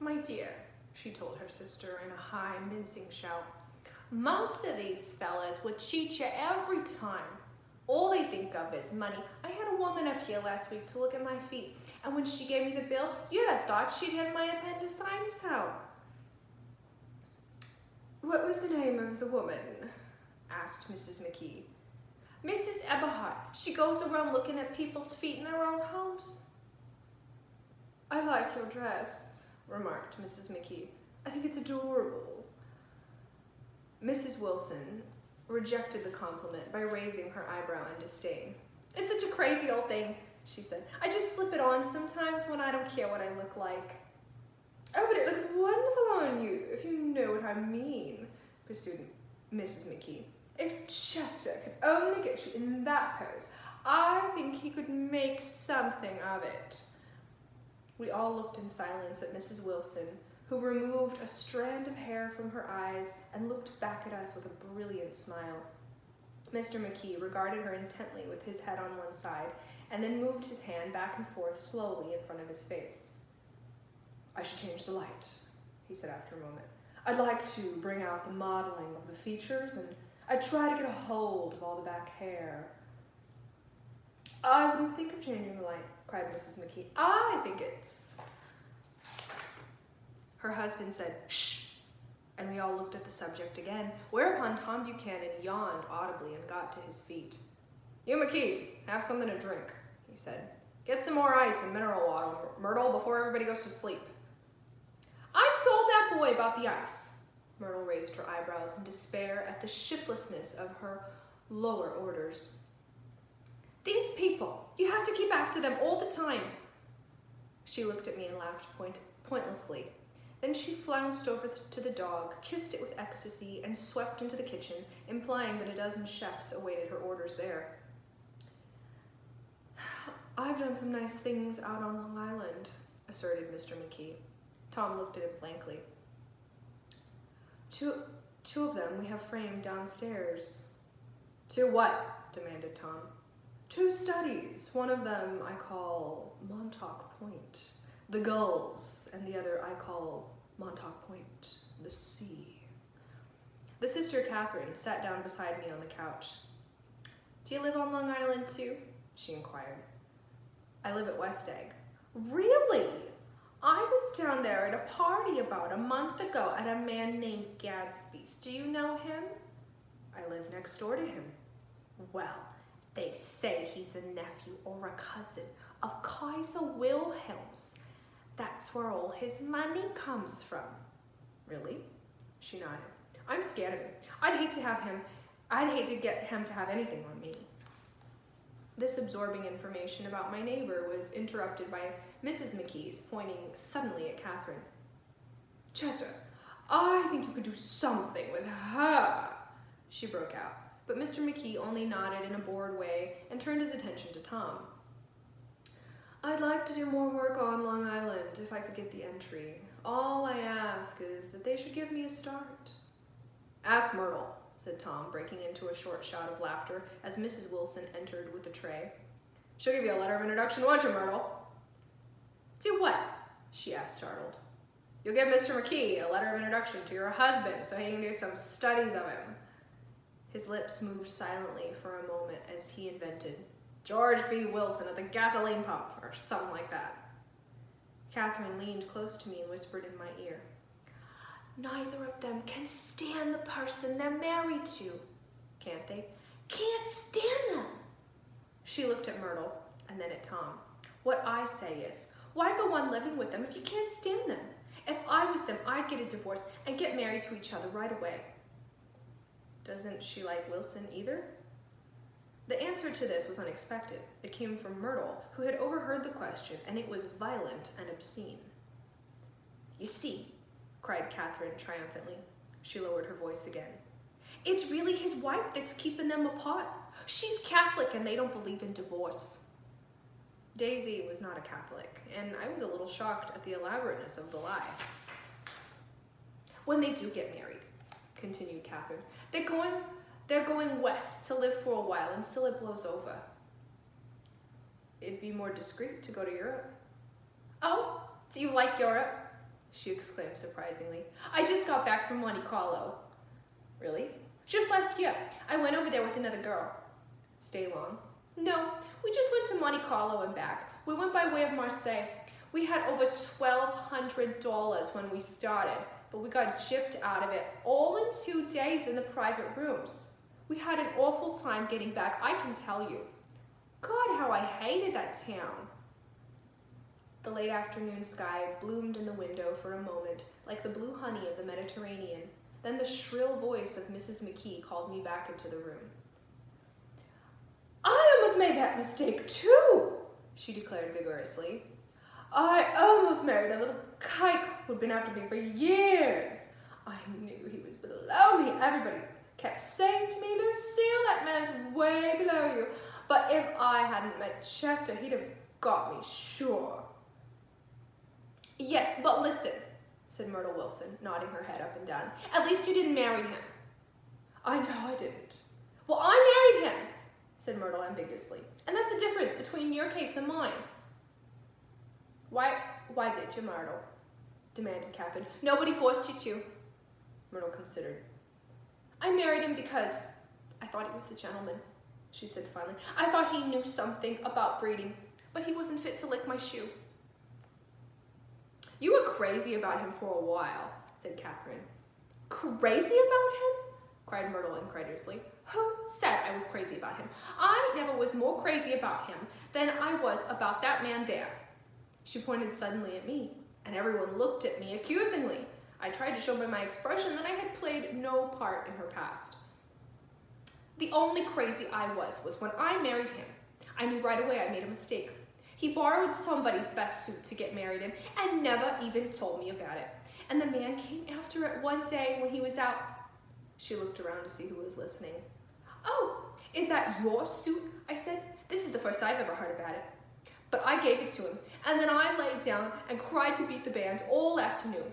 My dear, she told her sister in a high, mincing shout, most of these fellas would cheat you every time. All they think of is money. I had a woman up here last week to look at my feet, and when she gave me the bill, you'd have thought she'd had my appendicitis out. What was the name of the woman? Asked Mrs. McKee. Mrs. Eberhard. She goes around looking at people's feet in their own house. I like your dress, remarked Mrs. McKee. I think it's adorable. Mrs. Wilson rejected the compliment by raising her eyebrow in disdain. It's such a crazy old thing, she said. I just slip it on sometimes when I don't care what I look like. Oh, but it looks wonderful on you, if you know what I mean, pursued Mrs. McKee. If Chester could only get you in that pose, I think he could make something of it. We all looked in silence at Mrs. Wilson, who removed a strand of hair from her eyes and looked back at us with a brilliant smile. Mr. McKee regarded her intently with his head on one side, and then moved his hand back and forth slowly in front of his face. I should change the light, he said after a moment. I'd like to bring out the modeling of the features, and I'd try to get a hold of all the back hair. I wouldn't think of changing the light, cried Mrs. McKee. I think it's... Her husband said, shh, and we all looked at the subject again, whereupon Tom Buchanan yawned audibly and got to his feet. You McKees, have something to drink, he said. Get some more ice and mineral water, Myrtle, before everybody goes to sleep. I told that boy about the ice. Myrtle raised her eyebrows in despair at the shiftlessness of her lower orders. These people, you have to keep after them all the time. She looked at me and laughed pointlessly. Then she flounced over to the dog, kissed it with ecstasy, and swept into the kitchen, implying that a dozen chefs awaited her orders there. I've done some nice things out on Long Island, asserted Mr. McKee. Tom looked at him blankly. Two of them we have framed downstairs. Two what? Demanded Tom. 2 studies. One of them I call Montauk Point, the gulls, and the other I call Montauk Point, the sea. The sister Catherine sat down beside me on the couch. Do you live on Long Island too? She inquired. I live at West Egg. Really? I was down there at a party about a month ago at a man named Gatsby's. Do you know him? I live next door to him. Well, they say he's a nephew or a cousin of Kaiser Wilhelm's. That's where all his money comes from. Really? She nodded. I'm scared of him. I'd hate to get him to have anything on me. This absorbing information about my neighbor was interrupted by Mrs. McKee's pointing suddenly at Catherine. Chester, I think you could do something with her, she broke out. But Mr. McKee only nodded in a bored way and turned his attention to Tom. I'd like to do more work on Long Island if I could get the entry. All I ask is that they should give me a start. Ask Myrtle, said Tom, breaking into a short shout of laughter as Mrs. Wilson entered with a tray. She'll give you a letter of introduction, won't you, Myrtle? Do what? She asked, startled. You'll give Mr. McKee a letter of introduction to your husband so he can do some studies of him. His lips moved silently for a moment as he invented George B. Wilson at the gasoline pump, or something like that. Catherine leaned close to me and whispered in my ear, neither of them can stand the person they're married to. Can't they? Can't stand them. She looked at Myrtle and then at Tom. What I say is, why go on living with them if you can't stand them? If I was them, I'd get a divorce and get married to each other right away. Doesn't she like Wilson either? The answer to this was unexpected. It came from Myrtle, who had overheard the question, and it was violent and obscene. You see, cried Catherine triumphantly. She lowered her voice again. It's really his wife that's keeping them apart. She's Catholic and they don't believe in divorce. Daisy was not a Catholic, and I was a little shocked at the elaborateness of the lie. When they do get married, continued Catherine, they're going west to live for a while until it blows over. It'd be more discreet to go to Europe. Oh, do you like Europe? she exclaimed surprisingly. I just got back from Monte Carlo. Really? Just last year. I went over there with another girl. Stay long? No, we just went to Monte Carlo and back. We went by way of Marseille. We had over $1,200 when we started, but we got gypped out of it all in 2 days in the private rooms. We had an awful time getting back, I can tell you. God, how I hated that town. The late afternoon sky bloomed in the window for a moment, like the blue honey of the Mediterranean. Then the shrill voice of Mrs. McKee called me back into the room. I almost made that mistake too, she declared vigorously. I almost married a little kike who'd been after me for years. I knew he was below me. Everybody kept saying to me, Lucille, that man's way below you. But if I hadn't met Chester, he'd have got me, sure. Yes, but listen, said Myrtle Wilson, nodding her head up and down. At least you didn't marry him. I know I didn't. Well, I married him, said Myrtle ambiguously. And that's the difference between your case and mine. Why did you, Myrtle? Demanded Catherine. Nobody forced you to. Myrtle considered. I married him because I thought he was a gentleman, she said finally. I thought he knew something about breeding, but he wasn't fit to lick my shoe. You were crazy about him for a while, said Catherine. Crazy about him? Cried Myrtle incredulously. Who said I was crazy about him? I never was more crazy about him than I was about that man there. She pointed suddenly at me, and everyone looked at me accusingly. I tried to show by my expression that I had played no part in her past. The only crazy I was when I married him. I knew right away I made a mistake. He borrowed somebody's best suit to get married in and never even told me about it. And the man came after it one day when he was out. She looked around to see who was listening. Oh, is that your suit? I said. This is the first I've ever heard about it. But I gave it to him, and then I laid down and cried to beat the band all afternoon.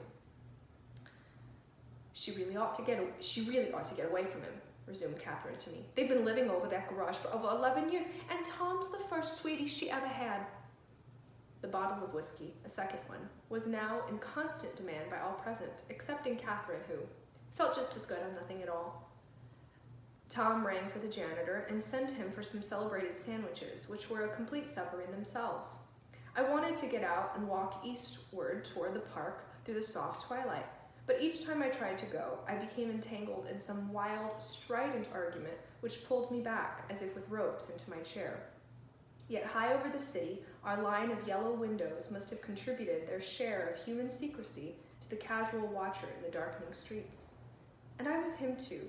She really ought to get away from him, resumed Catherine to me. They've been living over that garage for over 11 years, and Tom's the first sweetie she ever had. The bottle of whiskey, a second one, was now in constant demand by all present, excepting Catherine, who felt just as good on nothing at all. Tom rang for the janitor and sent him for some celebrated sandwiches, which were a complete supper in themselves. I wanted to get out and walk eastward toward the park through the soft twilight, but each time I tried to go, I became entangled in some wild, strident argument which pulled me back, as if with ropes, into my chair. Yet high over the city, our line of yellow windows must have contributed their share of human secrecy to the casual watcher in the darkening streets. And I was him too,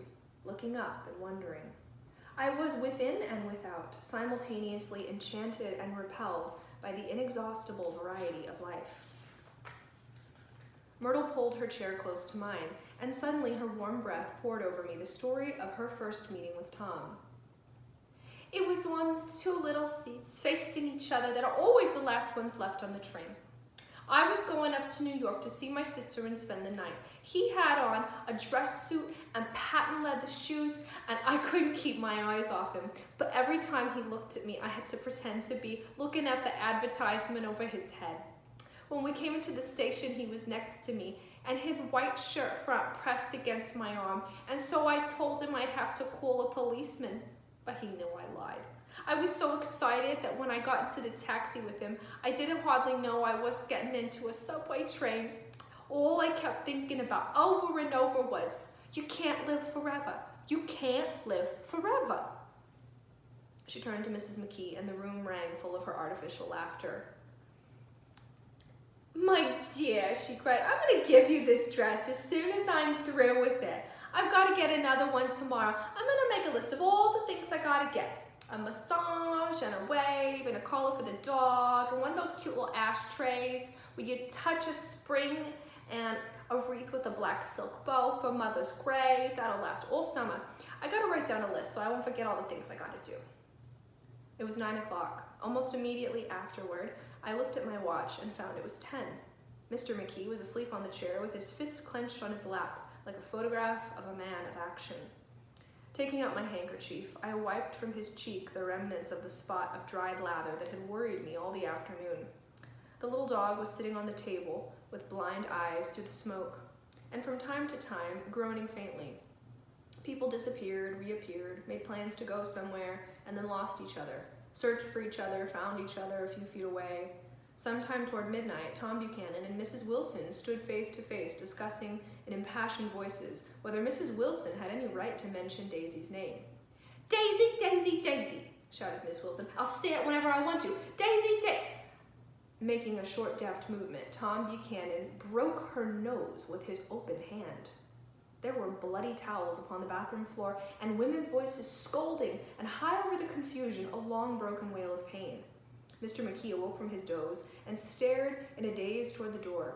looking up and wondering. I was within and without, simultaneously enchanted and repelled by the inexhaustible variety of life. Myrtle pulled her chair close to mine, and suddenly her warm breath poured over me the story of her first meeting with Tom. It was on 2 little seats facing each other that are always the last ones left on the train. I was going up to New York to see my sister and spend the night. He had on a dress suit and patent leather shoes, and I couldn't keep my eyes off him. But every time he looked at me, I had to pretend to be looking at the advertisement over his head. When we came into the station, he was next to me, and his white shirt front pressed against my arm, and so I told him I'd have to call a policeman, but he knew I lied. I was so excited that when I got into the taxi with him, I didn't hardly know I was getting into a subway train. All I kept thinking about over and over was, you can't live forever. You can't live forever. She turned to Mrs. McKee, and the room rang full of her artificial laughter. My dear, she cried, I'm going to give you this dress as soon as I'm through with it. I've got to get another one tomorrow. I'm going to make a list of all the things I got to get. A massage and a wave and a collar for the dog and one of those cute little ashtrays where you touch a spring and a wreath with a black silk bow for Mother's grave. That'll last all summer. I got to write down a list so I won't forget all the things I got to do. It was 9 o'clock. Almost immediately afterward, I looked at my watch and found it was 10. Mr. McKee was asleep on the chair with his fists clenched on his lap like a photograph of a man of action. Taking out my handkerchief, I wiped from his cheek the remnants of the spot of dried lather that had worried me all the afternoon. The little dog was sitting on the table with blind eyes through the smoke, and from time to time groaning faintly. People disappeared, reappeared, made plans to go somewhere, and then lost each other, searched for each other, found each other a few feet away. Sometime toward midnight, Tom Buchanan and Mrs. Wilson stood face to face, discussing in impassioned voices whether Mrs. Wilson had any right to mention Daisy's name. "Daisy, Daisy, Daisy," shouted Miss Wilson. "I'll say it whenever I want to. Daisy, Daisy." Making a short, deft movement, Tom Buchanan broke her nose with his open hand. There were bloody towels upon the bathroom floor and women's voices scolding, and high over the confusion, a long broken wail of pain. Mr. McKee awoke from his doze and stared in a daze toward the door.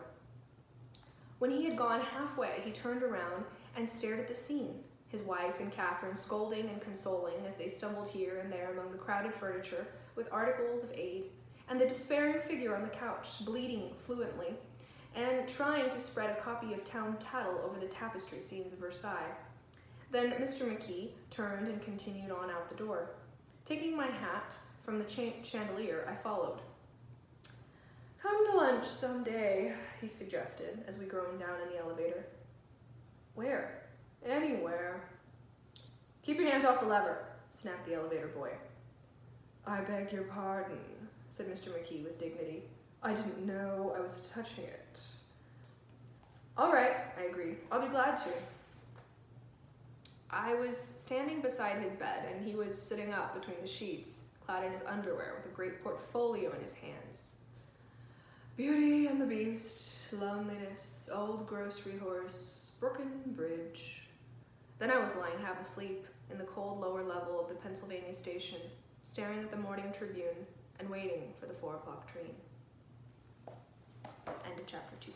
When he had gone halfway, he turned around and stared at the scene, his wife and Catherine scolding and consoling as they stumbled here and there among the crowded furniture with articles of aid, and the despairing figure on the couch, bleeding fluently, and trying to spread a copy of Town Tattle over the tapestry scenes of Versailles. Then Mr. McKee turned and continued on out the door. Taking my hat from the chandelier, I followed. "Come to lunch someday," he suggested as we groaned down in the elevator. "Where?" "Anywhere." "Keep your hands off the lever," snapped the elevator boy. "I beg your pardon," said Mr. McKee with dignity. "I didn't know I was touching it." "All right," I agreed. "I'll be glad to." I was standing beside his bed, and he was sitting up between the sheets, clad in his underwear with a great portfolio in his hands. Beauty and the Beast, Loneliness, Old Grocery Horse, Brooklyn Bridge. Then I was lying half asleep in the cold lower level of the Pennsylvania station, staring at the Morning Tribune and waiting for the 4 o'clock train. End of chapter 2.